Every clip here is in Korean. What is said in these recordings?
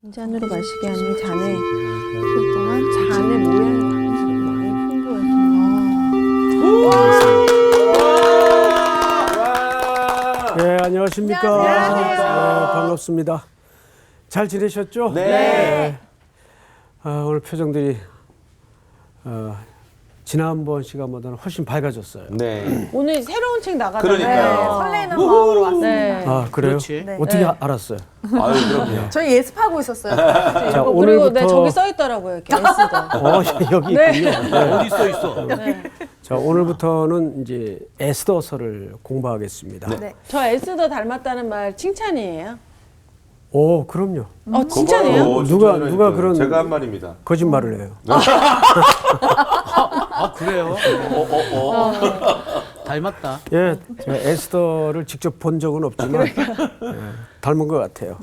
빈잔으로 마시게 하니 자네 동안 자네 모양이 많이 풍부해서. 네, 안녕하십니까. 안녕하세요. 네, 반갑습니다. 잘 지내셨죠? 네. 오늘 표정들이 지난번 시간보다는 훨씬 밝아졌어요. 네. 오늘 새로운 책 나가잖아요. 그러니까요. 설레는 마음으로 왔습니다. 네. 아, 그래요? 그렇지. 네. 어떻게 네. 알았어요? 아유, 그럼요. 저희 예습하고 있었어요. 자, 그리고 오늘부터 네, 저기 써 있더라고요. 이렇게 S도. 여기 네. 있군요. 네. 어디 써 있어? 네. 자, 오늘부터는 이제 에스더서를 공부하겠습니다. 네. 저 S도 닮았다는 말 칭찬이에요. 오, 그럼요. 칭찬이에요? 누가 그런 제가 한 말입니다. 거짓말을 해요. 아 그래요? 닮았다. 예, 제가 에스더를 직접 본 적은 없지만 예, 닮은 것 같아요.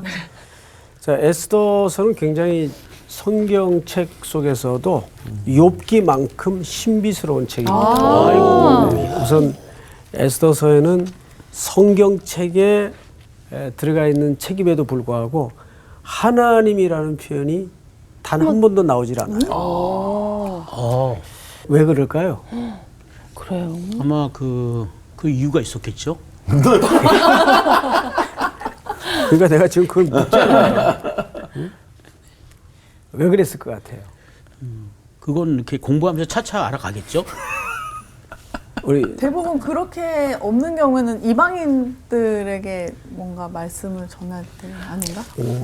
자, 에스더서는 굉장히 성경책 속에서도 욥기만큼 신비스러운 책입니다. 네, 우선 에스더서에는 성경책에 들어가 있는 책임에도 불구하고 하나님이라는 표현이 단 한 번도 나오질 않아요. 왜 그럴까요? 그래요. 아마 그 이유가 있었겠죠. 그러니까 내가 지금 그걸 묻잖아요. 응? 왜 그랬을 것 같아요? 그건 이렇게 공부하면서 차차 알아가겠죠. 우리 대부분 그렇게 없는 경우에는 이방인들에게 뭔가 말씀을 전할 때 아닌가?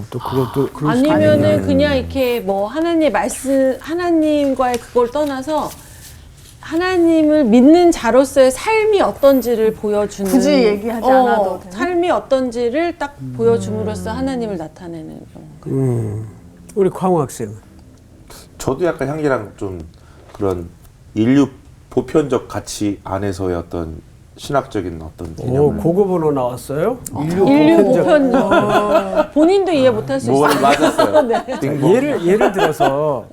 또 그것도 그럴 수도 아니면은 있네. 그냥 이렇게 뭐 하나님의 말씀, 하나님과의 그걸 떠나서 하나님을 믿는 자로서의 삶이 어떤지를 보여주는. 굳이 얘기하지 않아도 되는? 삶이 어떤지를 딱 보여줌으로써 하나님을 나타내는 경우. 우리 광우 학생은 저도 약간 향기랑 좀 그런 인류 보편적 가치 안에서의 어떤 신학적인 어떤 개념을 고급 언어 나왔어요? 인류 보편. 본인도 이해 못할 수 뭐가 있어요. 맞았어요. 네. 딩봉. 예를 들어서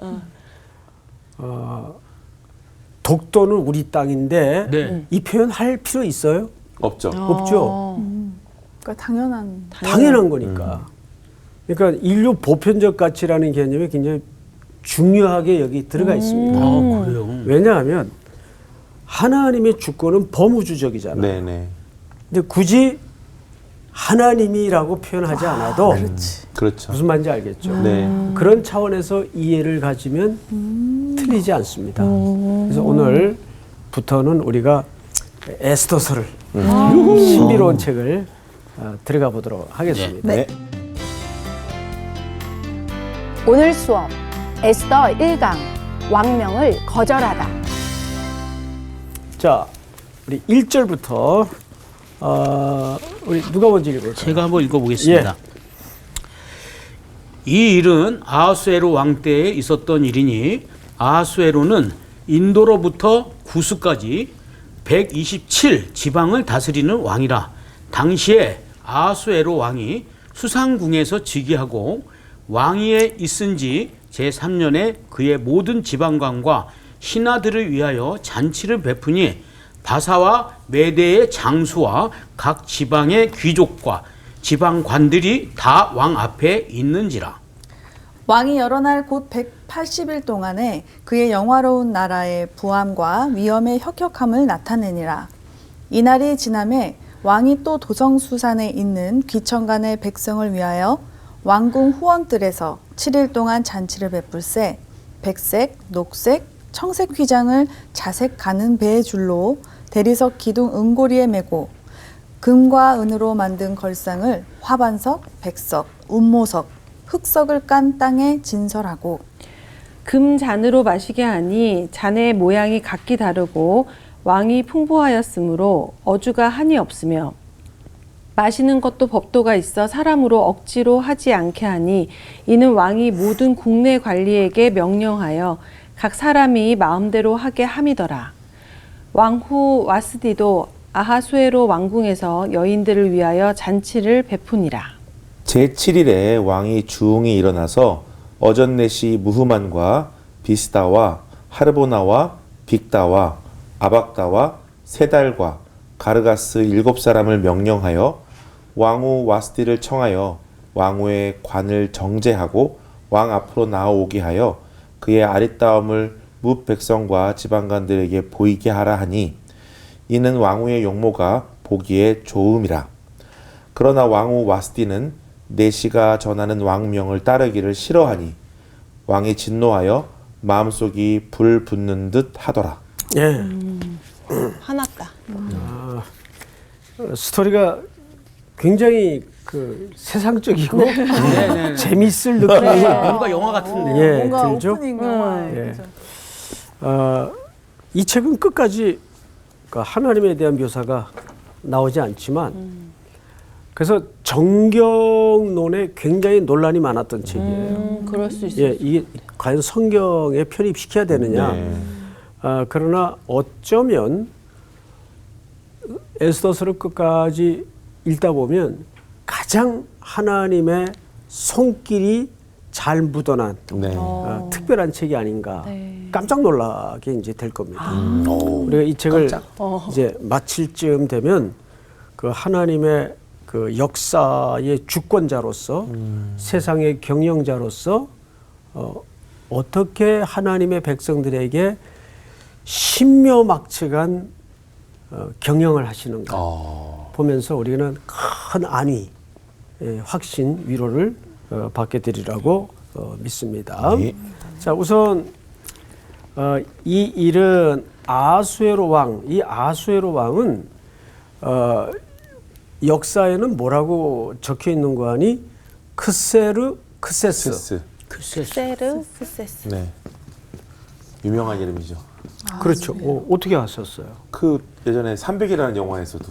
독도는 우리 땅인데 네. 이 표현 할 필요 있어요? 없죠. 없죠. 그러니까 당연한. 당연한 거니까. 그러니까 인류 보편적 가치라는 개념이 굉장히 중요하게 여기 들어가 있습니다. 아 그래요. 왜냐하면 하나님의 주권은 범우주적이잖아요. 네네. 근데 굳이 하나님이라고 표현하지 않아도 그렇죠. 무슨 말인지 알겠죠. 네. 그런 차원에서 이해를 가지면 틀리지 않습니다. 그래서 오늘부터는 우리가 에스더서를 신비로운 책을 들어가 보도록 하겠습니다. 네. 오늘 수업 에스더 1강 왕명을 거절하다. 자, 우리 1절부터 우리 누가 먼저 읽을까요? 제가 한번 읽어보겠습니다. 이 일은 아하수에로 왕 때에 있었던 일이니 아하수에로는 인도로부터 구스까지 127 지방을 다스리는 왕이라. 당시에 아하수에로 왕이 수상궁에서 즉위하고 왕위에 있은 지 제3년에 그의 모든 지방관과 신하들을 위하여 잔치를 베푸니 바사와 메대의 장수와 각 지방의 귀족과 지방관들이 다 왕 앞에 있는지라. 왕이 여러 날 곧 180일 동안에 그의 영화로운 나라의 부함과 위엄의 혁혁함을 나타내니라. 이날이 지남에 왕이 또 도성수산에 있는 귀천간의 백성을 위하여 왕궁 후원들에서 7일 동안 잔치를 베풀세 백색, 녹색, 청색 휘장을 자색 가는 배의 줄로 대리석 기둥 은고리에 메고 금과 은으로 만든 걸상을 화반석, 백석, 운모석, 흑석을 깐 땅에 진설하고 금 잔으로 마시게 하니 잔의 모양이 각기 다르고 왕이 풍부하였으므로 어주가 한이 없으며 마시는 것도 법도가 있어 사람으로 억지로 하지 않게 하니 이는 왕이 모든 국내 관리에게 명령하여 각 사람이 마음대로 하게 함이더라. 왕후 와스디도 아하수에로 왕궁에서 여인들을 위하여 잔치를 베푸니라. 제7일에 왕이 주웅이 일어나서 어전넷이 무흐만과 비스다와 하르보나와 빅다와 아박다와 세달과 가르가스 7사람을 명령하여 왕후 와스디를 청하여 왕후의 관을 정제하고 왕 앞으로 나아오게 하여 그의 아리따움을 뭇 백성과 지방관들에게 보이게 하라 하니 이는 왕후의 용모가 보기에 좋음이라. 그러나 왕후 와스디는 내시가 전하는 왕명을 따르기를 싫어하니 왕이 진노하여 마음속이 불 붙는 듯 하더라. 예. 화났다. 스토리가 굉장히 그 세상적이고 네. 재밌을 느낌이 뭔가 영화 같은데. 예, 뭔가 들죠? 오프닝 영화. 예. 이 책은 끝까지 그 하나님에 대한 묘사가 나오지 않지만 그래서 정경론에 굉장히 논란이 많았던 책이에요. 그럴 수 있어요. 예, 이게 과연 성경에 편입시켜야 되느냐. 네. 그러나 어쩌면 에스더서를 끝까지 읽다 보면 가장 하나님의 손길이 잘 묻어난 네. 특별한 책이 아닌가. 깜짝 놀라게 이제 될 겁니다. 오, 우리가 이 책을 깜짝. 이제 마칠 즈음 되면 그 하나님의 그 역사의 주권자로서 세상의 경영자로서 어떻게 하나님의 백성들에게 신묘막측한 경영을 하시는가 보면서 우리는 큰 안위, 확신, 위로를 받게 되리라고 믿습니다. 네. 자, 우선 이 일은 아수에로 왕, 이 아수에로 왕은 역사에는 뭐라고 적혀 있는 거 아니? 크세르 크세스. 세스. 글쎄. 세르 스세스. 네. 유명한 이름이죠. 그렇죠. 어떻게 하셨어요? 그 예전에 300이라는 영화에서도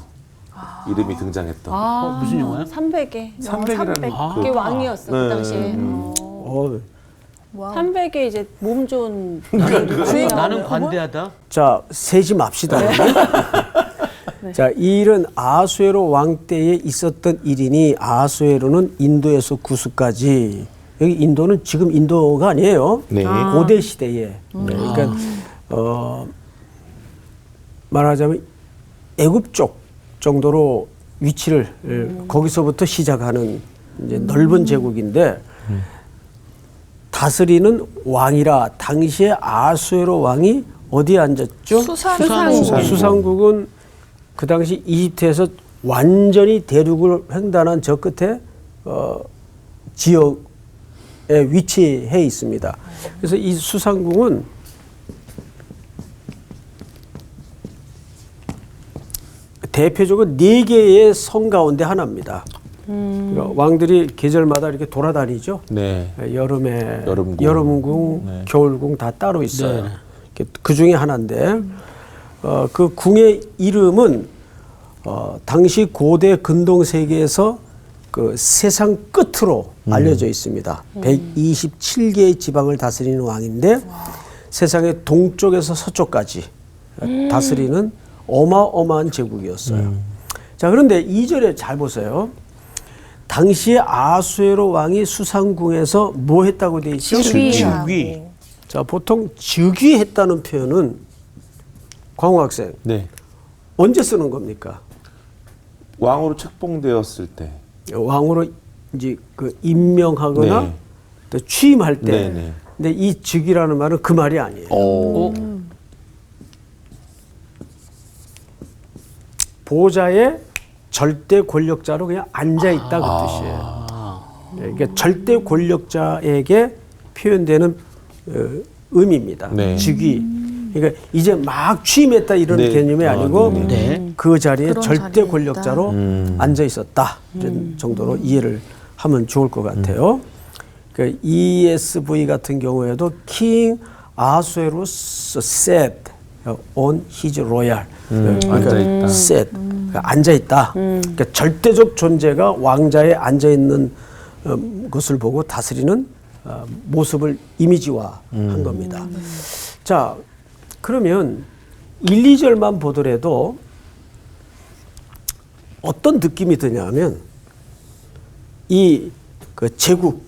이름이 등장했던. 무슨 영화요? 300에. 300이라는 그게 왕이었어 그 당시에. 와. 300에 이제 몸 좋은 나는 관대하다. 자, 세지 맙시다. 자, 이 일은 아수에로 왕 때에 있었던 일이니 아수에로는 인도에서 구스까지, 여기 인도는 지금 인도가 아니에요. 네. 고대 시대에. 그러니까 말하자면 애굽 쪽 정도로 위치를 거기서부터 시작하는 이제 넓은 제국인데 다스리는 왕이라 당시에 아수에로 왕이 어디에 앉았죠? 수상국. 수상국은 그 당시 이집트에서 완전히 대륙을 횡단한 저 끝에 지역에 위치해 있습니다. 그래서 이 수상국은 대표적으로 4개의 성 가운데 하나입니다. 그러니까 왕들이 계절마다 이렇게 돌아다니죠. 네. 여름에 여름궁. 여름궁, 네. 겨울궁 다 따로 있어요. 네. 그 중에 하나인데 그 궁의 이름은 당시 고대 근동 세계에서 그 세상 끝으로 알려져 있습니다. 127개의 지방을 다스리는 왕인데 세상의 동쪽에서 서쪽까지 다스리는 어마어마한 제국이었어요. 자, 그런데 2절에 잘 보세요. 당시에 아수에로 왕이 수상궁에서 뭐 했다고 돼 있죠? 즉위. 자, 보통 즉위했다는 표현은 광호 학생 네. 언제 쓰는 겁니까? 왕으로 책봉되었을 때. 왕으로 이제 그 임명하거나 네. 또 취임할 때. 네, 네. 근데 이 즉위라는 말은 그 말이 아니에요. 오. 보좌에 절대 권력자로 그냥 앉아 있다 그 뜻이에요. 그러니까 절대 권력자에게 표현되는 의미입니다. 네. 즉위. 그러니까 이제 막 취임했다 이런 네. 개념이 아니고 네, 네. 그 자리에 그런 절대 자리에 권력자로 앉아 있었다 이런 정도로 이해를 하면 좋을 것 같아요. 그러니까 ESV 같은 경우에도 King Ahasuerus sat on his royal. 앉아있다. sat. 그러니까 앉아 있다. 그러니까 절대적 존재가 왕자에 앉아 있는 것을 보고 다스리는 모습을 이미지화한 겁니다. 자, 그러면 1, 2절만 보더라도 어떤 느낌이 드냐면 이 그 제국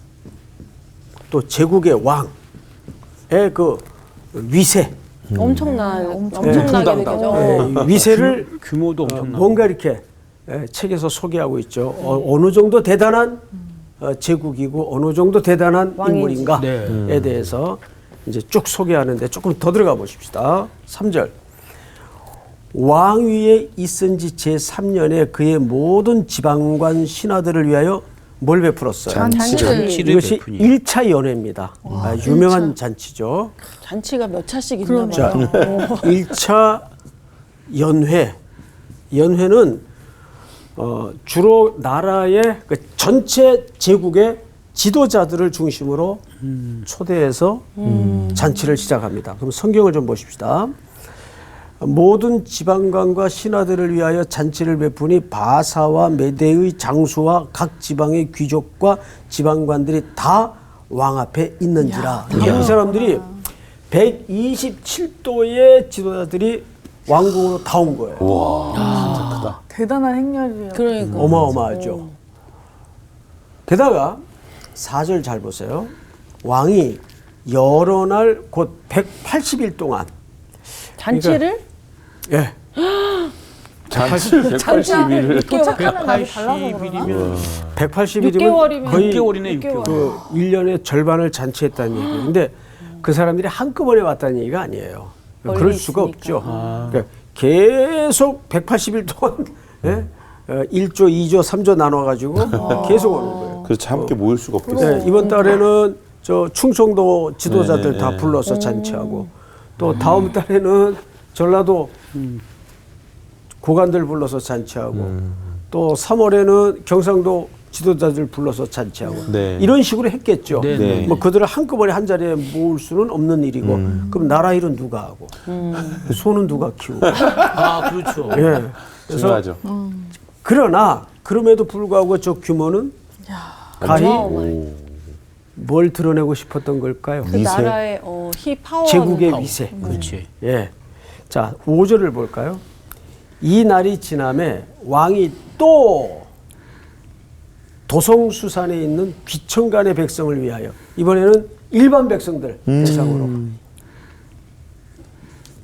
또 제국의 왕의 그 위세, 엄청나게 느껴져. 위세를 규모도 엄청나고. 뭔가 이렇게 책에서 소개하고 있죠. 어느 정도 대단한 제국이고 어느 정도 대단한 왕이지. 인물인가에 대해서 이제 쭉 소개하는데 조금 더 들어가 보십시다. 3절. 왕위에 있은 지 제3년에 그의 모든 지방관 신하들을 위하여 뭘 베풀었어요? 잔치를 이것이 베푸니. 1차 연회입니다. 유명한 잔치죠. 잔치가 몇 차씩 있나 자, 봐요. 1차 연회. 연회는 주로 나라의 그 전체 제국의 지도자들을 중심으로 초대해서 잔치를 시작합니다. 그럼 성경을 좀 보십시다. 모든 지방관과 신하들을 위하여 잔치를 베푸니 바사와 메대의 장수와 각 지방의 귀족과 지방관들이 다 왕 앞에 있는지라. 이 사람들이 127도의 지도자들이 왕궁으로 다 온 거예요. 진짜 크다. 대단한 행렬이에요. 그러니까. 어마어마하죠. 게다가 4절 잘 보세요. 왕이 여러 날 곧 180일 동안 잔치를 예. 잔치 180일을 도착하는 날이 달라서 그러나? 180일이면 180일이면 6개월이면 거의 6개월이네, 6개월. 그 1년의 절반을 잔치했다는 얘기예요. 근데 그 사람들이 한꺼번에 왔다는 얘기가 아니에요. 멀리 그럴 수가 있으니까. 없죠. 그러니까 계속 180일 동안 예? 1조, 2조, 3조 나눠가지고 계속 오는 거예요. 그래서 함께 모일 수가 없겠어요. 네, 이번 달에는 저 충청도 지도자들 네, 다 네. 불러서 잔치하고 또 다음 달에는 전라도 고관들 불러서 잔치하고 또 3월에는 경상도 지도자들 불러서 잔치하고 네. 이런 식으로 했겠죠. 네, 네. 뭐 그들을 한꺼번에 한 자리에 모을 수는 없는 일이고 그럼 나라 일은 누가 하고 소는 누가 키우고 아 그렇죠. 예. 그래서 중요하죠. 그러나 그럼에도 불구하고 저 규모는 가히 오. 뭘 드러내고 싶었던 걸까요? 그 나라의 파워. 제국의 위세. 그렇지. 예. 자, 5절을 볼까요? 이 날이 지남에 왕이 또 도성수산에 있는 귀천간의 백성을 위하여 이번에는 일반 백성들 대상으로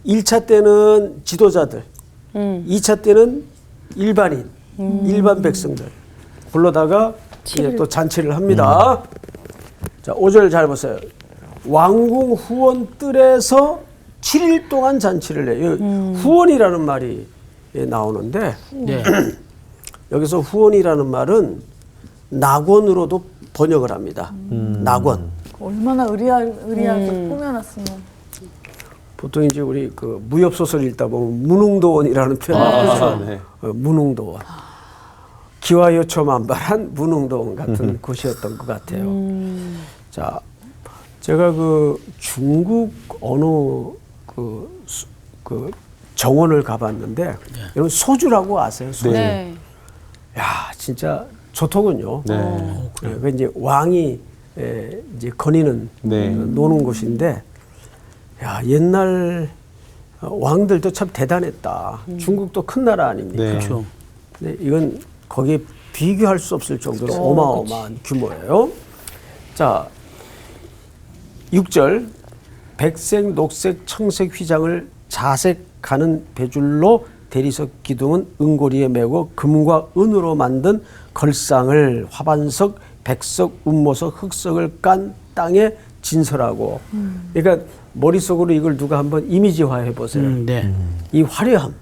1차 때는 지도자들 2차 때는 일반인 일반 백성들 불러다가 이제 또 잔치를 합니다. 자, 5절 잘 보세요. 왕궁 후원 뜰에서 7일 동안 잔치를 해요. 후원이라는 말이 나오는데 네. 여기서 후원이라는 말은 낙원으로도 번역을 합니다. 낙원. 얼마나 의리하게 꾸며놨으면. 보통 이제 우리 그 무협 소설 읽다 보면 문흥도원이라는 표현을 하죠. 네. 문흥도원. 기와요초만발한 문흥도원 같은 곳이었던 것 같아요. 자, 제가 그 중국 어느 그 정원을 가봤는데 여러분 소주라고 아세요? 소주. 네. 야, 진짜 좋더군요. 네. 그 이제 왕이 이제 거니는 네. 노는 곳인데, 야, 옛날 왕들도 참 대단했다. 중국도 큰 나라 아닙니까? 네. 그렇죠. 근데 이건 거기에 비교할 수 없을 정도로 어마어마한 규모예요. 자, 6절 백색, 녹색, 청색 휘장을 자색하는 배줄로 대리석 기둥은 은고리에 메고 금과 은으로 만든 걸상을 화반석, 백석, 운모석, 흑석을 깐 땅에 진설하고 그러니까 머릿속으로 이걸 누가 한번 이미지화해 보세요. 네. 이 화려함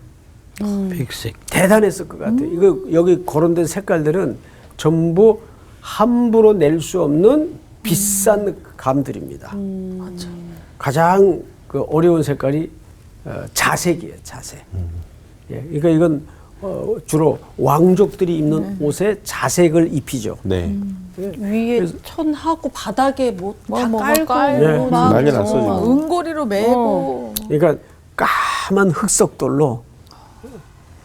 백색. 대단했을 것 같아요. 이거 여기 거론된 색깔들은 전부 함부로 낼 수 없는 비싼 감들입니다. 가장 그 어려운 색깔이 자색이에요. 자색. 예, 그러니까 이건 주로 왕족들이 입는 옷에 자색을 입히죠. 네. 위에 천하고 바닥에 뭐 다 깔고 네. 막 난리 났어, 지금. 은고리로 메고. 그러니까 까만 흑석돌로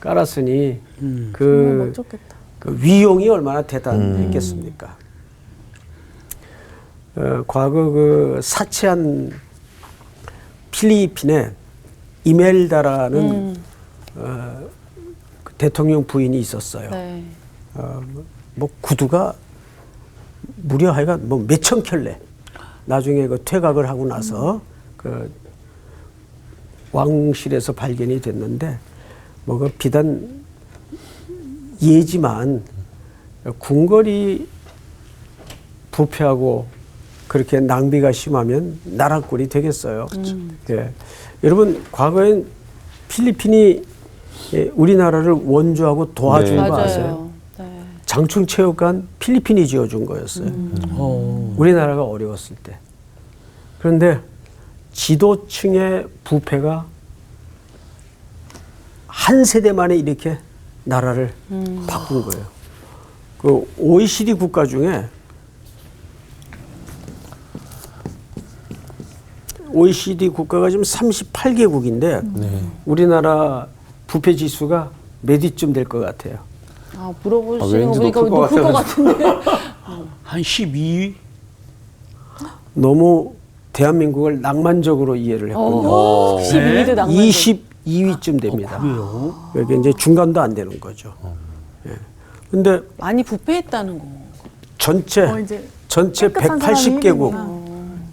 깔았으니 정말 그 멋졌겠다. 그 위용이 얼마나 대단했겠습니까? 과거 그 사치한 필리핀에 이멜다라는 그 대통령 부인이 있었어요. 네. 뭐 구두가 무려 하여간 뭐 몇천 켤레. 나중에 그 퇴각을 하고 나서 그 왕실에서 발견이 됐는데 뭐 그 비단 예지만 궁궐이 부패하고 그렇게 낭비가 심하면 나라꾼이 되겠어요. 예. 여러분 과거엔 필리핀이 우리나라를 원조하고 도와준 네. 거 아세요? 네. 장충체육관 필리핀이 지어준 거였어요. 우리나라가 어려웠을 때. 그런데 지도층의 부패가 한 세대 만에 이렇게 나라를 바꾼 거예요. 그 OECD 국가 중에 OECD 국가가 지금 38개국인데 우리나라 부패 지수가 몇 위쯤 될 것 같아요? 아, 물어보시는 거 왠지 보니까 높을 것 높을 것 같은데. 한 12위? 너무 대한민국을 낭만적으로 이해를 했군요. 12위도 낭만. 22위쯤 됩니다. 그래요? 그러니까 이제 중간도 안 되는 거죠. 예. 근데 많이 부패했다는 거. 전체 이제 전체 깨끗한 180개국, 사람이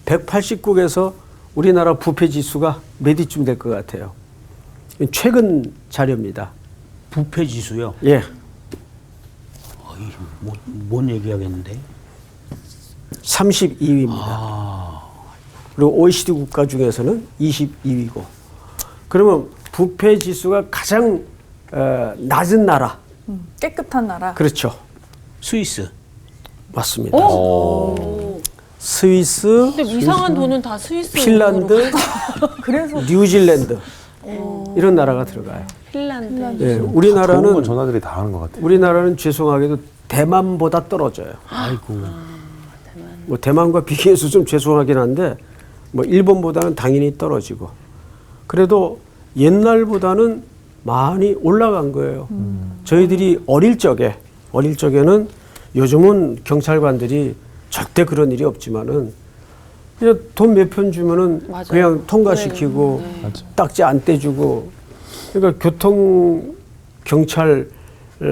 180국에서 우리나라 부패 지수가 몇 위쯤 될 것 같아요? 최근 자료입니다. 부패 지수요? 예. 뭔 얘기하겠는데? 32위입니다. 그리고 OECD 국가 중에서는 22위고. 그러면 부패 지수가 가장 낮은 나라. 깨끗한 나라. 그렇죠. 스위스. 맞습니다. 오. 스위스, 근데 이상한 돈은 다 스위스. 핀란드, 그래서 뉴질랜드 이런 나라가 들어가요. 핀란드. 예, 좋은 건 우리나라는 전화들이 다 하는 것 같아요. 우리나라는 죄송하게도 대만보다 떨어져요. 아이고. 뭐 대만과 비교해서 좀 죄송하긴 한데 뭐 일본보다는 당연히 떨어지고 그래도 옛날보다는 많이 올라간 거예요. 저희들이 어릴 적에는 요즘은 경찰관들이 절대 그런 일이 없지만은 그냥 돈 몇 편 주면은 맞아요. 그냥 통과시키고 딱지 안 떼주고 그러니까 교통 경찰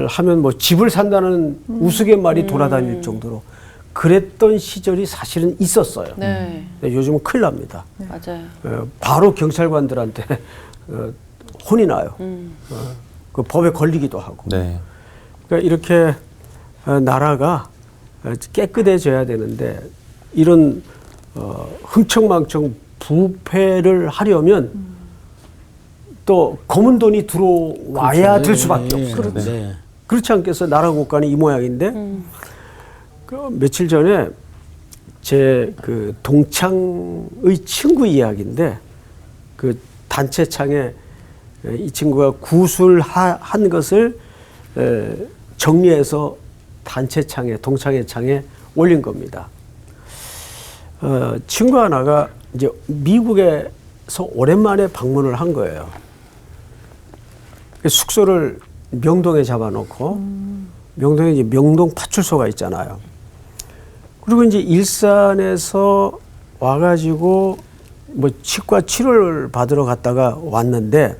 하면 뭐 집을 산다는 우스갯말이 돌아다닐 정도로 그랬던 시절이 사실은 있었어요. 네. 근데 요즘은 큰일 납니다. 맞아요. 바로 경찰관들한테 혼이 나요. 그 법에 걸리기도 하고. 네. 그러니까 이렇게 나라가 깨끗해져야 되는데 이런 흥청망청 부패를 하려면 또 검은 돈이 들어와야 될 수밖에 없어요. 네. 그렇지 않겠어요? 나라 국가는 이 모양인데 그 며칠 전에 제 그 동창의 친구 이야기인데 그 단체창에 이 친구가 구술한 것을 정리해서 단체창에 동창회 창에 올린 겁니다. 친구 하나가 이제 미국에서 오랜만에 방문을 한 거예요. 숙소를 명동에 잡아놓고 명동에 이제 명동 파출소가 있잖아요. 그리고 이제 일산에서 와가지고 뭐 치과 치료를 받으러 갔다가 왔는데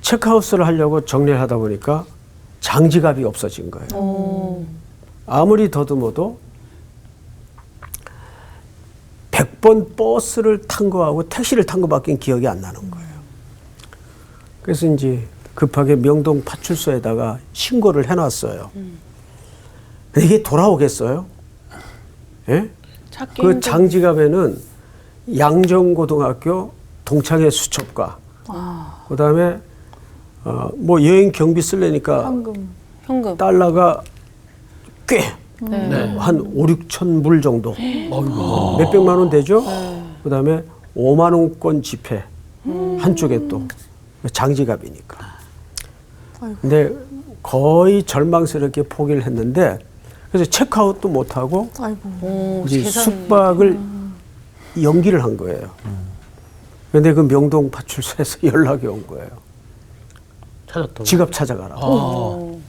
체크하우스를 하려고 정리를 하다 보니까 장지갑이 없어진 거예요. 아무리 더듬어도 100번 버스를 탄 거하고 택시를 탄 거밖에 기억이 안 나는 거예요. 그래서 이제 급하게 명동 파출소에다가 신고를 해놨어요. 근데 이게 돌아오겠어요? 예? 찾기 그 힘든. 장지갑에는 양정고등학교 동창회 수첩과 그다음에 뭐 여행 경비 쓰려니까 현금. 달러가 꽤 네. 한 5, 6천 불 정도 몇 백만 원 되죠? 그다음에 5만 원권 지폐 한쪽에 또 장지갑이니까. 근데 거의 절망스럽게 포기를 했는데 그래서 체크아웃도 못하고 오, 이제 세상에. 숙박을 연기를 한 거예요. 그런데 그 명동 파출소에서 연락이 온 거예요. 찾았다고. 지갑 찾아가라고.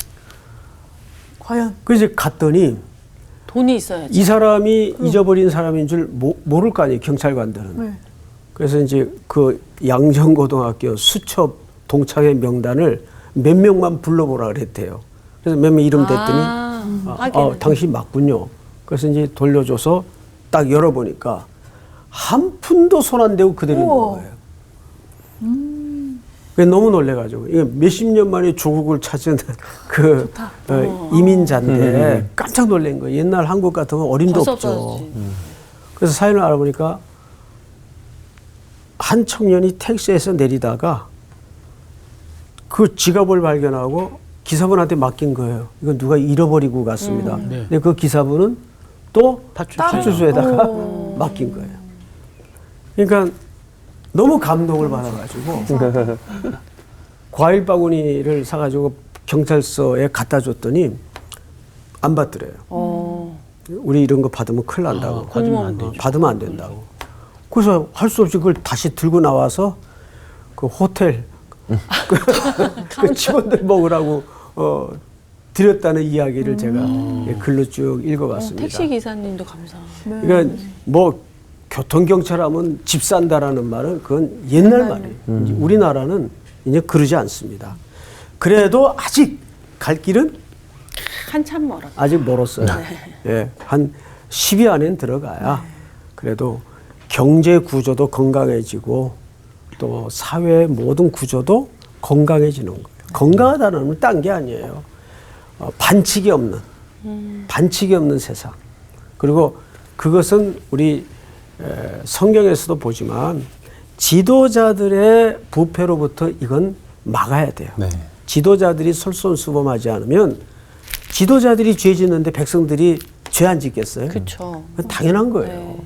과연 그래서 이제 갔더니 돈이 있어야지. 이 사람이 잊어버린 사람인 줄 모를 거 아니에요, 경찰관들은. 네. 그래서 이제 그 양정고등학교 수첩 동창회 명단을 몇 명만 불러보라 그랬대요. 그래서 몇 명 이름 댔더니 당신 맞군요. 그래서 이제 돌려줘서 딱 열어보니까 한 푼도 손 안 대고 그대로 있는 우와. 거예요. 너무 놀래가지고 이게 몇십 년 만에 조국을 찾은 그 이민자인데 깜짝 놀란 거예요. 옛날 한국 같으면 어림도 없죠. 그래서 사연을 알아보니까 한 청년이 택시에서 내리다가 그 지갑을 발견하고 기사분한테 맡긴 거예요. 이건 누가 잃어버리고 갔습니다. 네. 근데 그 기사분은 또 파출소에다가 맡긴 거예요. 그러니까 너무 감동을 받아가지고 과일 바구니를 사가지고 경찰서에 갖다 줬더니 안 받더래요. 우리 이런 거 받으면 큰일 난다고. 받으면 안 되죠. 받으면 안 된다고. 그래서 할 수 없이 그걸 다시 들고 나와서 그 호텔 그 직원들 먹으라고 드렸다는 이야기를 제가 글로 쭉 읽어봤습니다. 택시 기사님도 감사합니다. 그러니까 뭐 교통경찰하면 집 산다라는 말은 그건 옛날 말이에요. 이제 우리나라는 이제 그러지 않습니다. 그래도 아직 갈 길은 한참 멀었다. 아직 멀었어요. 예, 한 10위 안엔 들어가야 그래도 경제 구조도 건강해지고 또 사회 모든 구조도 건강해지는 거예요. 건강하다는 건 딴 게 아니에요. 반칙이 없는 세상. 그리고 그것은 우리 성경에서도 보지만 지도자들의 부패로부터 이건 막아야 돼요. 네. 지도자들이 솔선수범하지 않으면 지도자들이 죄 짓는데 백성들이 죄 안 짓겠어요? 그렇죠. 그건 당연한 거예요. 네.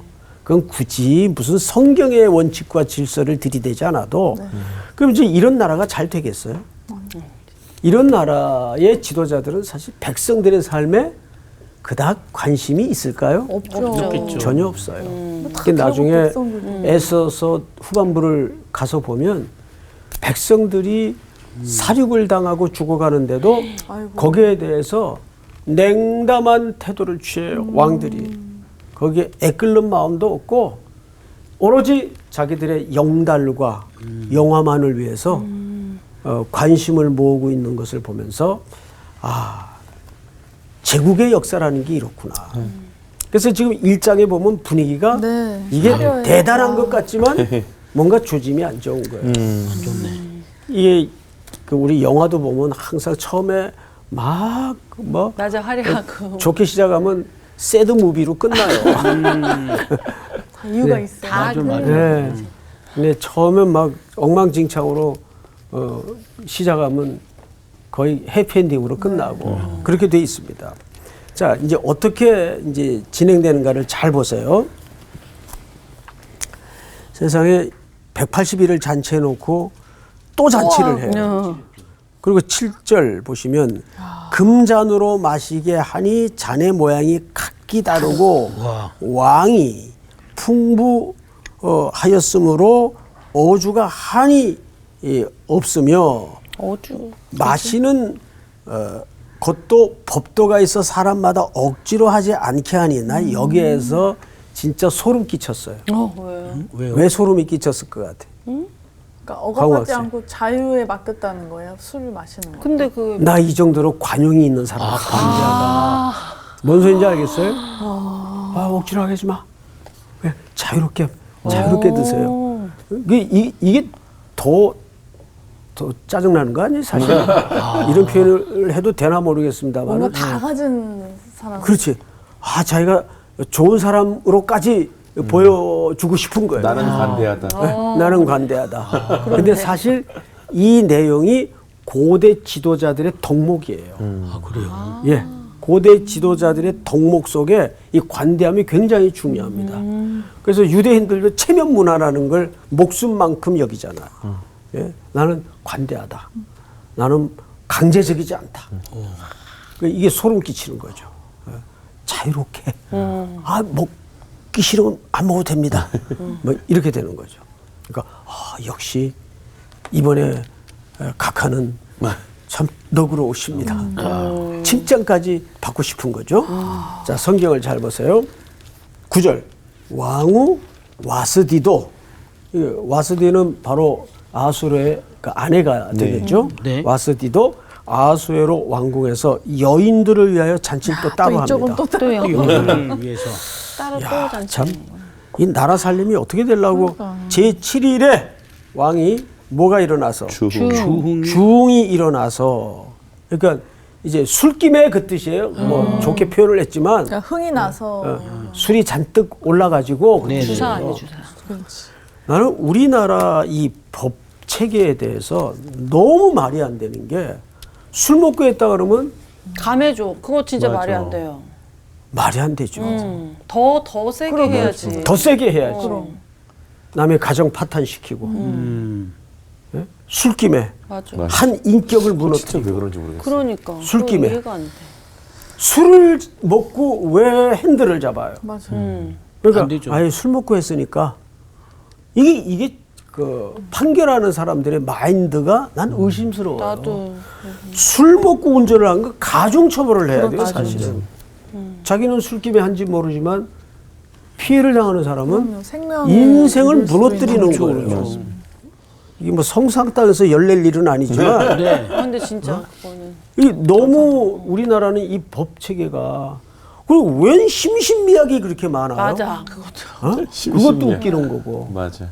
그건 굳이 무슨 성경의 원칙과 질서를 들이대지 않아도 그럼 이제 이런 나라가 잘 되겠어요? 이런 나라의 지도자들은 사실 백성들의 삶에 그닥 관심이 있을까요? 없겠죠. 전혀 없어요. 나중에 애써서 후반부를 가서 보면 백성들이 사륙을 당하고 죽어가는데도 거기에 대해서 냉담한 태도를 취해요. 왕들이. 거기에 애끓는 마음도 없고 오로지 자기들의 영달과 영화만을 위해서 관심을 모으고 있는 것을 보면서 제국의 역사라는 게 이렇구나. 그래서 지금 1장에 보면 분위기가 이게 대단한 것 같지만 뭔가 조짐이 안 좋은 거예요. 안 좋네. 이게 그 우리 영화도 보면 항상 처음에 막 뭐 낮에 화려하고 좋게 시작하면 새드 무비로 끝나요. 이유가 있어요. 맞아. 네. 근데 처음엔 막 엉망진창으로 시작하면 거의 해피엔딩으로 끝나고 그렇게 돼 있습니다. 자, 이제 어떻게 이제 진행되는가를 잘 보세요. 세상에 180일을 잔치해 놓고 또 잔치를 해요. 그리고 7절 보시면 금잔으로 마시게 하니 잔의 모양이 각기 다르고 왕이 풍부하였으므로 어주가 한이 없으며 마시는 것도 법도가 있어 사람마다 억지로 하지 않게 하니 나 여기에서 진짜 소름 끼쳤어요. 왜요? 왜 소름이 끼쳤을 것 같아? 그러니까 억압하지 학생. 않고 자유에 맡겼다는 거예요. 술을 마시는 거. 근데 그 나 이 정도로 관용이 있는 사람. 관대하다. 뭔 소리인지 알겠어요? 억지로 하지 마. 왜? 자유롭게 드세요. 이게 더 짜증나는 거 아니에요, 사실? 이런 표현을 해도 되나 모르겠습니다만. 뭔가 다 가진 사람. 그렇지. 자기가 좋은 사람으로까지 보여주고 싶은 거예요. 나는 관대하다. 나는 관대하다. 근데 사실 이 내용이 고대 지도자들의 덕목이에요. 그래요? 예. 고대 지도자들의 덕목 속에 이 관대함이 굉장히 중요합니다. 그래서 유대인들도 체면 문화라는 걸 목숨만큼 여기잖아. 예? 나는 관대하다. 나는 강제적이지 않다. 이게 소름 끼치는 거죠. 자유롭게. 먹기 싫으면 안 먹어도 됩니다. 뭐 이렇게 되는 거죠. 그러니까 역시 이번에 각하는 참 너그러우십니다. 칭찬까지 받고 싶은 거죠. 자, 성경을 잘 보세요. 9절 왕후 와스디도, 와스디는 바로 아수르의 그 아내가 되겠죠. 네. 와스디도 아수에로 왕궁에서 여인들을 위하여 잔치를 또 따로 합니다. 또요. 영혼을 위해서. 따로 또 잔치. 참, 이 나라 살림이 어떻게 되려고 제7일에 왕이 뭐가 일어나서 주흥이 일어나서 그러니까 이제 술김에 그 뜻이에요. 뭐 좋게 표현을 했지만 그러니까 흥이 나서 술이 잔뜩 올라가지고 네, 주사 네. 아니에요, 주사. 나는 우리나라 이 법 체계에 대해서 너무 말이 안 되는 게 술 먹고 했다 그러면 감해줘. 그거 진짜 맞아. 말이 안 돼요. 말이 안 되죠. 더 세게 해야지. 더 세게 해야지. 그럼. 남의 가정 파탄시키고 예? 술김에 맞아. 맞아. 한 인격을 진짜 무너뜨리고 왜 그런지 모르겠어. 그러니까. 술김에. 그거 이해가 안 돼. 술을 먹고 왜 핸들을 잡아요? 맞아. 안 그러니까 되죠. 아예 술 먹고 했으니까 이게 그 판결하는 사람들의 마인드가 난 의심스러워요. 나도. 술 먹고 운전을 한 거 가중처벌을 해야 돼요, 맞아. 사실은. 자기는 술김에 한지 모르지만 피해를 당하는 사람은 생명을 인생을 잃을 수도 무너뜨리는 있는 거예요. 그렇죠. 이게 뭐 성상 땅에서 열낼 일은 아니지만 네. 아, 근데 진짜 그거는. 이 너무 우리나라는 이 법 체계가 그리고 웬 심신미약이 그렇게 많아요? 맞아. 그것도. 어? 그것도 심신미약. 웃기는 거고 맞아.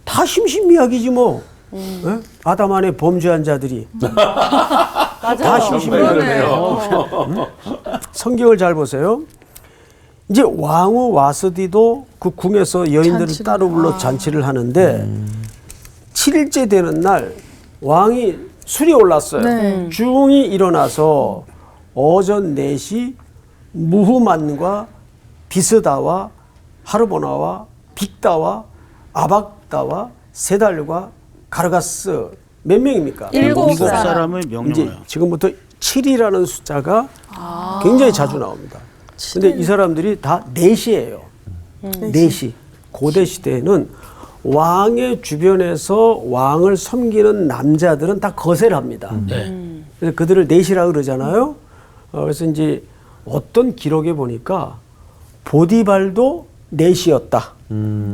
다 심신미약이지 뭐. 예? 아담 안에 범죄한 자들이 맞아. 다 심심해요. 그러네. 성경을 잘 보세요. 이제 왕후 와스디도 그 궁에서 여인들을 잔치를. 따로 불러 잔치를 하는데 7일째 되는 날 왕이 술이 올랐어요. 네. 중이 일어나서 오전 4시 무후만과 비스다와 하르보나와 빅다와 아박다와 세달과 가르가스 몇 명입니까? 일곱 일곱 사람. 사람을 이제 명령해요. 지금부터 7이라는 숫자가 굉장히 자주 나옵니다. 근데 이 사람들이 다 넷이에요. 넷이. 고대 시대에는 왕의 주변에서 왕을 섬기는 남자들은 다 거세를 합니다. 네. 그래서 그들을 넷이라고 그러잖아요. 그래서 이제 어떤 기록에 보니까 보디발도 넷이었다.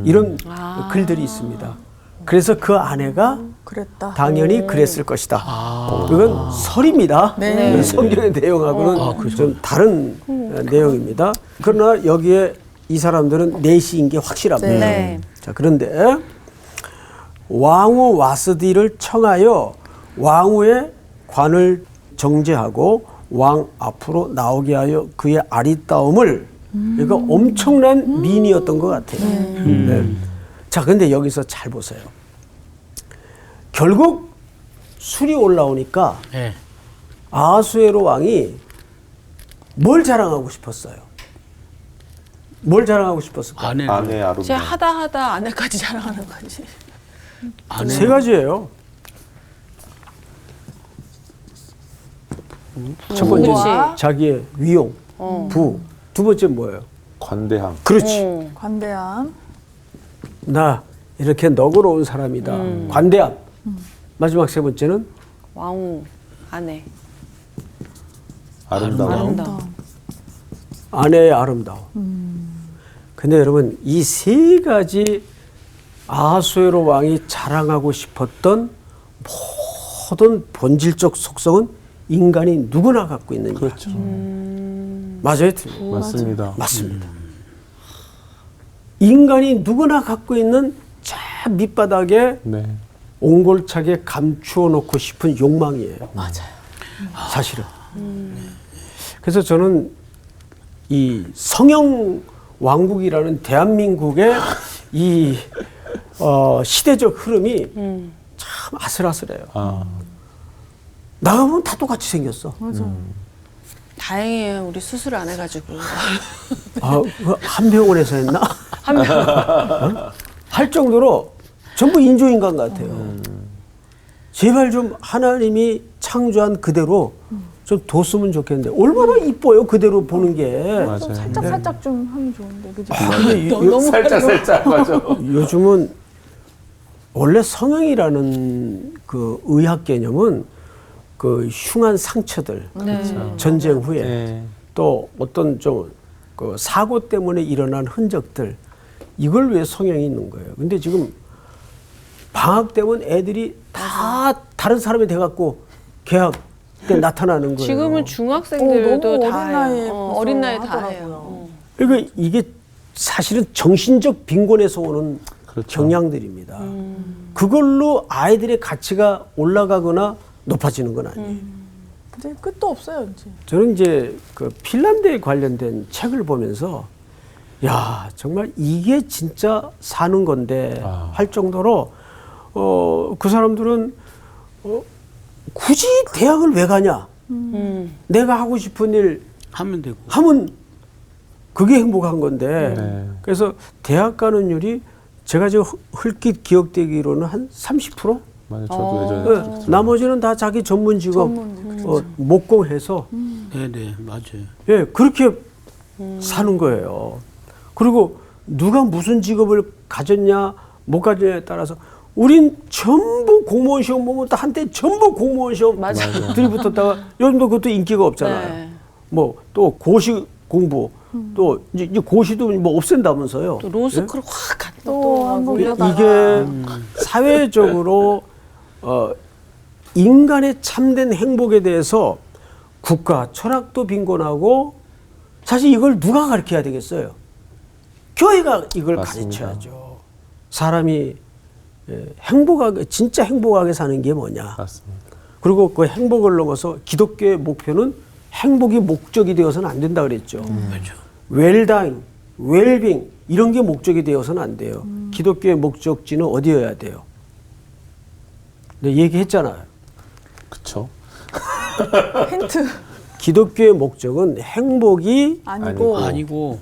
이런 글들이 있습니다. 그래서 그 아내가 그랬다. 당연히 그랬을 것이다. 이건 설입니다. 네. 성경의 내용하고는 좀 다른 내용입니다. 그러나 여기에 이 사람들은 넷이인 게 확실합니다. 네. 자, 그런데 왕후 와스디를 청하여 왕후의 관을 정제하고 왕 앞으로 나오게 하여 그의 아리따움을 이거 엄청난 미인이었던 것 같아요. 네. 자, 근데 여기서 잘 보세요. 결국 술이 올라오니까 네. 아하수에로 왕이 뭘 자랑하고 싶었어요? 뭘 자랑하고 싶었을까? 아내 아내 이제 아름다움. 하다 아내까지 자랑하는 거지. 세 가지예요. 첫 번째 부와 자기의 위용, 부. 두 번째 뭐예요? 관대함. 그렇지. 관대함. 나 이렇게 너그러운 사람이다. 관대함. 마지막 세 번째는 왕후 아내. 아름다움. 아름다움. 아내의 아름다움. 근데 여러분 이 세 가지 아하수에로 왕이 자랑하고 싶었던 모든 본질적 속성은 인간이 누구나 갖고 있는 거죠. 그렇죠. 맞아요, 틀려요? 맞습니다. 맞습니다. 인간이 누구나 갖고 있는 저 밑바닥에 네. 옹골차게 감추어 놓고 싶은 욕망이에요. 맞아요. 사실은. 그래서 저는 이 성형 왕국이라는 대한민국의 이 시대적 흐름이 참 아슬아슬해요. 아, 나가보면 다 똑같이 생겼어. 다행이에요. 우리 수술 안 해가지고. 아, 한 병원에서 했나? 할 정도로 전부 인조인간 같아요. 제발 좀 하나님이 창조한 그대로 좀 뒀으면 좋겠는데 얼마나 이뻐요 그대로 보는 게. 맞아요. 좀 살짝 좀 하면 좋은데 그죠? 근데 살짝 맞아. 요즘은 원래 성형이라는 그 의학 개념은 그 흉한 상처들 전쟁 후에 네. 또 어떤 좀 그 사고 때문에 일어난 흔적들 이걸 위해 성형이 있는 거예요. 근데 지금 방학 때면 애들이 다 다른 사람이 돼갖고 개학 때 나타나는 거예요. 지금은 중학생들도 너무 다 어린 나이에 해요. 벌써 어린 나이에 다 하더라고요. 해요. 그러니까 이게 사실은 정신적 빈곤에서 오는 그렇죠. 경향들입니다. 그걸로 아이들의 가치가 올라가거나 높아지는 건 아니에요. 근데 끝도 없어요, 이제. 저는 이제 그 핀란드에 관련된 책을 보면서 야 정말 이게 진짜 사는 건데 할 정도로 그 사람들은 굳이 대학을 왜 가냐? 내가 하고 싶은 일 하면 되고. 하면 그게 행복한 건데 네. 그래서 대학 가는 율이 제가 지금 흘낏 기억되기로는 한 30%? 맞아요. 저도 예전에 네, 나머지는 다 자기 전문 직업 목공해서 네네 맞아요. 예 그렇게 사는 거예요. 그리고 누가 무슨 직업을 가졌냐 못 가졌냐에 따라서 우린 전부 공무원 시험 보면 또 한때 전부 공무원 시험 들이붙었다가 요즘도 그것도 인기가 없잖아요. 네. 뭐 또 고시 공부 또 이제 고시도 뭐 없앤다면서요. 또 로스쿨 확 갔다 또 한번 이러다가 이게 사회적으로 인간의 참된 행복에 대해서 국가 철학도 빈곤하고 사실 이걸 누가 가르쳐야 되겠어요? 교회가 이걸 맞습니다. 가르쳐야죠. 사람이 행복하게 진짜 행복하게 사는 게 뭐냐? 맞습니다. 그리고 그 행복을 넘어서 기독교의 목표는 행복이 목적이 되어서는 안 된다 그랬죠. 그렇죠. 웰다잉, 웰빙 이런 게 목적이 되어서는 안 돼요. 기독교의 목적지는 어디여야 돼요? 네, 얘기했잖아요. 그렇죠. 힌트 기독교의 목적은 행복이 아니고 아니고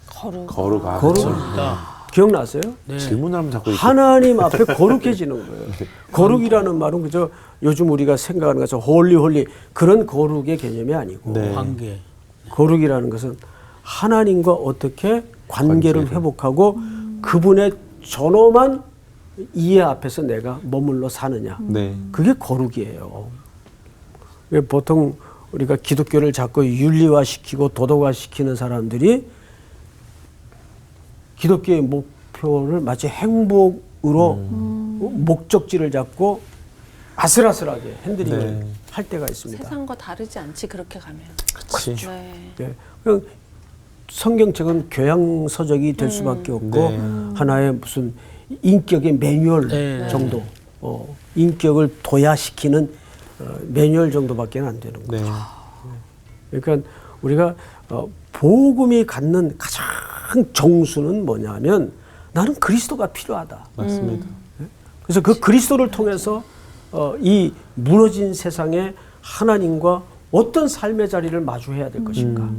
거룩. 거룩이다. 기억나세요? 네. 질문을 하면 자꾸 이렇게 하나님 앞에 거룩해지는 거예요. 거룩이라는 말은 그저 요즘 우리가 생각하는 것처럼 홀리 그런 거룩의 개념이 아니고 네. 관계. 거룩이라는 것은 하나님과 어떻게 관계를 회복하고 그분의 전엄한 이해 앞에서 내가 머물러 사느냐. 네. 그게 거룩이에요. 왜 보통 우리가 기독교를 자꾸 윤리화시키고 도덕화시키는 사람들이 기독교의 목표를 마치 행복으로 목적지를 잡고 아슬아슬하게 핸들링을 네. 할 때가 있습니다. 세상과 다르지 않지 그렇게 가면. 그치. 네. 예. 그냥 성경책은 교양 서적이 될 수밖에 없고 네. 하나의 무슨 인격의 매뉴얼 네. 정도, 인격을 도야시키는 매뉴얼 정도밖에 안 되는 거죠. 네. 그러니까 우리가 복음이 갖는 가장 정수는 뭐냐면 나는 그리스도가 필요하다. 맞습니다. 그래서 그 그리스도를 통해서 이 무너진 세상에 하나님과 어떤 삶의 자리를 마주해야 될 것인가.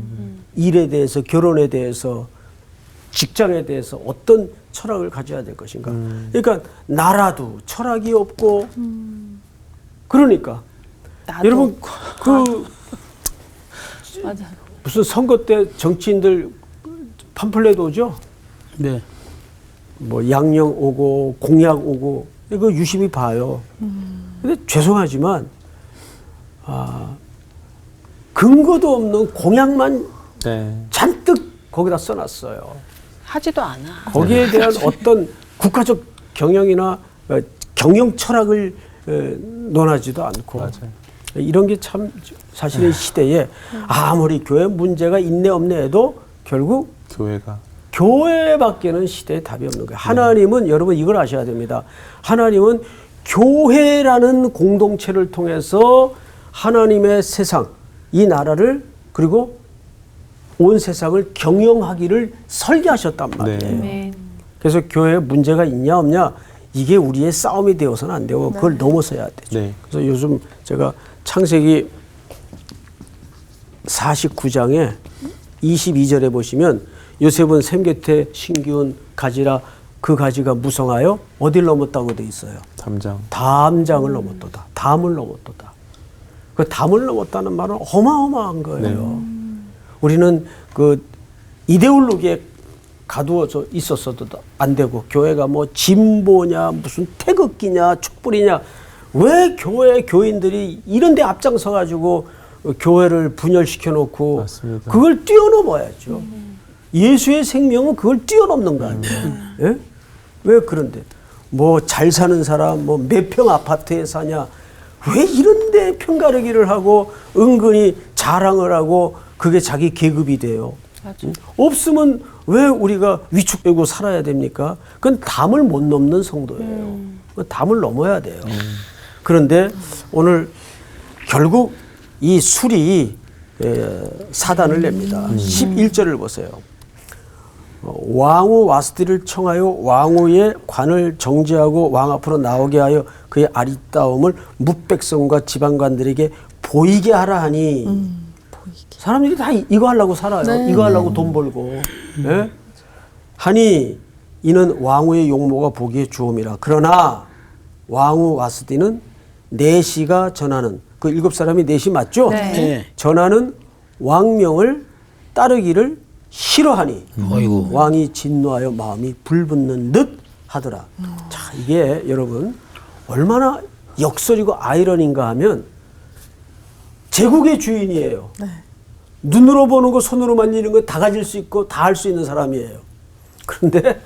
일에 대해서, 결혼에 대해서, 직장에 대해서 어떤 철학을 가져야 될 것인가. 그러니까 나라도 철학이 없고 그러니까 나도 여러분 그 맞아. 무슨 선거 때 정치인들 팜플렛 오죠? 네. 뭐 양령 오고 공약 오고 이거 유심히 봐요. 근데 죄송하지만 근거도 없는 공약만 네. 잔뜩 거기다 써놨어요. 하지도 않아. 거기에 대한 어떤 국가적 경영이나 경영 철학을 논하지도 않고 맞아요. 이런 게 참 사실은 시대에 아무리 교회 문제가 있네 없네 해도 결국 교회가 교회밖에는 시대에 답이 없는 거예요. 하나님은 여러분 이걸 아셔야 됩니다. 하나님은 교회라는 공동체를 통해서 하나님의 세상, 이 나라를 그리고 온 세상을 경영하기를 설계하셨단 말이에요. 네. 그래서 교회에 문제가 있냐 없냐 이게 우리의 싸움이 되어서는 안 되고 그걸 넘어서야 되죠. 네. 그래서 요즘 제가 창세기 49장에 22절에 보시면 요셉은 샘 곁에 신기운 가지라 그 가지가 무성하여 어딜 넘었다고 돼 있어요. 담장을 넘었도다. 담을 넘었도다. 그 담을 넘었다는 말은 어마어마한 거예요. 우리는 그 이데올로기에 가두어져 있었어도 안 되고 교회가 뭐 진보냐 무슨 태극기냐 촛불이냐 왜 교회 교인들이 이런 데 앞장서 가지고 교회를 분열시켜 놓고 맞습니다. 그걸 뛰어넘어야죠. 예수의 생명은 그걸 뛰어넘는 거 아니에요. 예? 왜 그런데 뭐 잘 사는 사람 뭐 몇 평 아파트에 사냐 왜 이런 데 편가르기를 하고 은근히 자랑을 하고 그게 자기 계급이 돼요. 없으면 왜 우리가 위축되고 살아야 됩니까? 그건 담을 못 넘는 성도예요. 담을 넘어야 돼요. 그런데 오늘 결국 이 술이 사단을 냅니다. 11절을 보세요. 왕후 와스디를 청하여 왕후의 관을 정죄하고 왕 앞으로 나오게 하여 그의 아리따움을 뭇백성과 지방관들에게 보이게 하라 하니 사람들이 다 이거 하려고 살아요. 네. 이거 하려고 돈 벌고. 예? 하니 이는 왕후의 용모가 보기에 주음이라. 그러나 왕후 와스디는 내시가 전하는 그 7사람이 넷이 맞죠? 네. 네. 전하는 왕명을 따르기를 싫어하니 어이구. 왕이 진노하여 마음이 불붙는 듯 하더라. 자, 이게 여러분 얼마나 역설이고 아이러니인가 하면 제국의 주인이에요. 눈으로 보는 거 손으로 만지는 거 다 가질 수 있고 다 할 수 있는 사람이에요. 그런데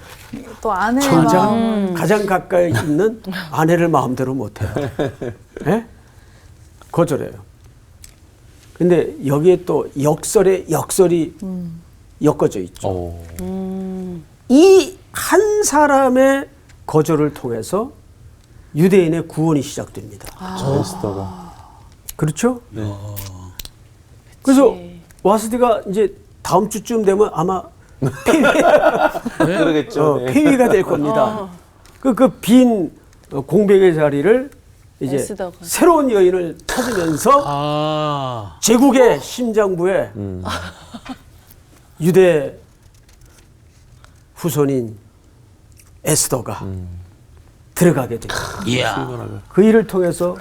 또 아내가 가장 가까이 있는 아내를 마음대로 못해요. 예? 거절해요. 근데 여기에 또 역설에 역설이 엮어져 있죠. 이 한 사람의 거절을 통해서 유대인의 구원이 시작됩니다. 에스더가. 그렇죠? 그래서 와스디가 이제 다음 주쯤 되면 아마 그러겠죠. 네. 폐위가 될 겁니다. 그 빈 공백의 자리를 이제 에스더가. 새로운 여인을 찾으면서 아. 제국의 심장부에 유대 후손인 에스더가 들어가게 됩니다. 이야. 그 일을 통해서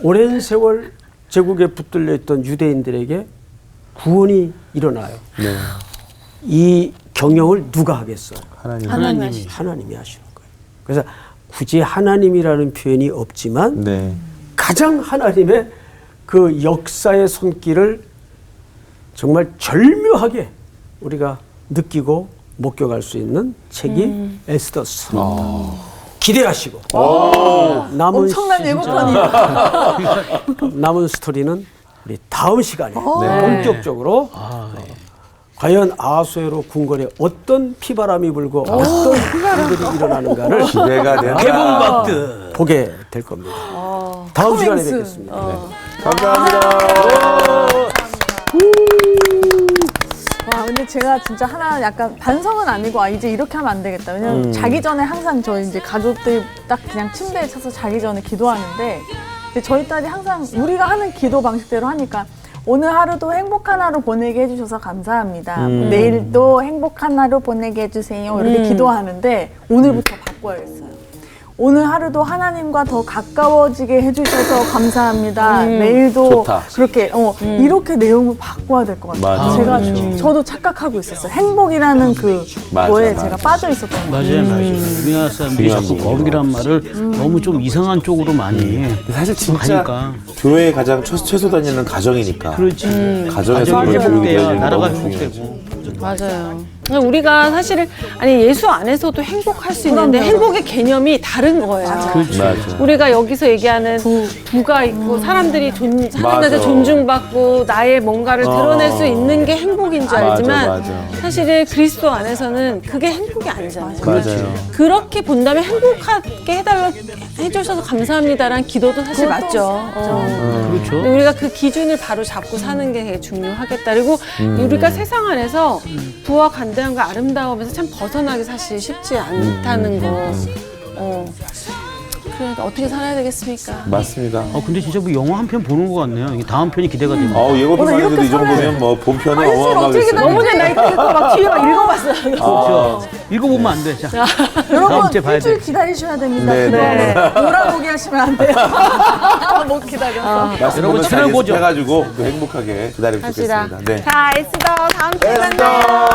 오랜 세월 제국에 붙들려 있던 유대인들에게 구원이 일어나요. 네. 이 경영을 누가 하겠어요? 하나님이. 하나님이 하시는 거예요. 그래서 굳이 하나님이라는 표현이 없지만 네. 가장 하나님의 그 역사의 손길을 정말 절묘하게 우리가 느끼고 목격할 수 있는 책이 에스더스. 기대하시고 남은 엄청난 예고편이 남은 스토리는 우리 다음 시간에 본격적으로 과연 아수에로 궁궐에 어떤 피바람이 불고 어떤 일들이 일어나는가를 기대가 된다. 개봉박드. 보게 될 겁니다. 다음 시간에 뵙겠습니다. 감사합니다. 와, 근데 제가 진짜 하나 약간 반성은 아니고 이제 이렇게 하면 안 되겠다. 왜냐면 자기 전에 항상 저희 이제 가족들 딱 그냥 침대에 쳐서 자기 전에 기도하는데 근데 저희 딸이 항상 우리가 하는 기도 방식대로 하니까 오늘 하루도 행복한 하루 보내게 해주셔서 감사합니다. 내일도 행복한 하루 보내게 해주세요. 이렇게 기도하는데 오늘부터 바꿔야겠어요. 오늘 하루도 하나님과 더 가까워지게 해주셔서 감사합니다. 내일도 좋다. 그렇게 이렇게 내용을 바꿔야 될 것 같아요. 맞아. 제가 저도 착각하고 있었어요. 행복이라는 그 맞아, 거에 맞아. 제가 빠져 있었던 거예요. 맞아요. 우리나라 사람들이 자꾸 거룩이란 말을 너무 좀 이상한 쪽으로 많이 사실 진짜 가니까. 교회에 가장 최소 다니는 가정이니까. 그렇지. 가정에서 가정이 그걸 교육이 회복돼야 되는 나라가 너무 중요하죠. 회복되고. 맞아요. 우리가 사실은 예수 안에서도 행복할 수 있는데 행복의 개념이 다른 거예요. 맞아. 우리가 여기서 얘기하는 부가 있고 사람들한테 맞아. 존중받고 나의 뭔가를 드러낼 수 있는 게 행복인 줄 알지만 맞아. 사실은 그리스도 안에서는 그게 행복이 아니잖아요. 맞아요. 그렇게 본다면 행복하게 해주셔서 감사합니다라는 기도도 사실 맞죠. 그렇죠. 근데 우리가 그 기준을 바로 잡고 사는 게 되게 중요하겠다. 그리고 우리가 세상 안에서 부와 간대함과 아름다움에서 참 벗어나기 사실 쉽지 않다는 거. 그러니까 어떻게 살아야 되겠습니까? 맞습니다. 근데 진짜 뭐 영화 한 편 보는 것 같네요. 이게 다음 편이 기대가 됩니다. 예고편만 해도 이 정도면 뭐 본편은 어마어마하겠습니다. 너무 나 이거 막 뒤에 막 읽어봤어요. 그렇죠. 읽어보면 안 돼. 자, 다음 여러분 주에 봐야 일주일 돼. 기다리셔야 됩니다. 네, 네. 몰아보기 하시면 안 돼요. 못 기다려서. 여러분 채널 고정. 해가지고 또 행복하게 기다리고 합시다. 있겠습니다. 네. 자, 에스더 다음 주에 만나요.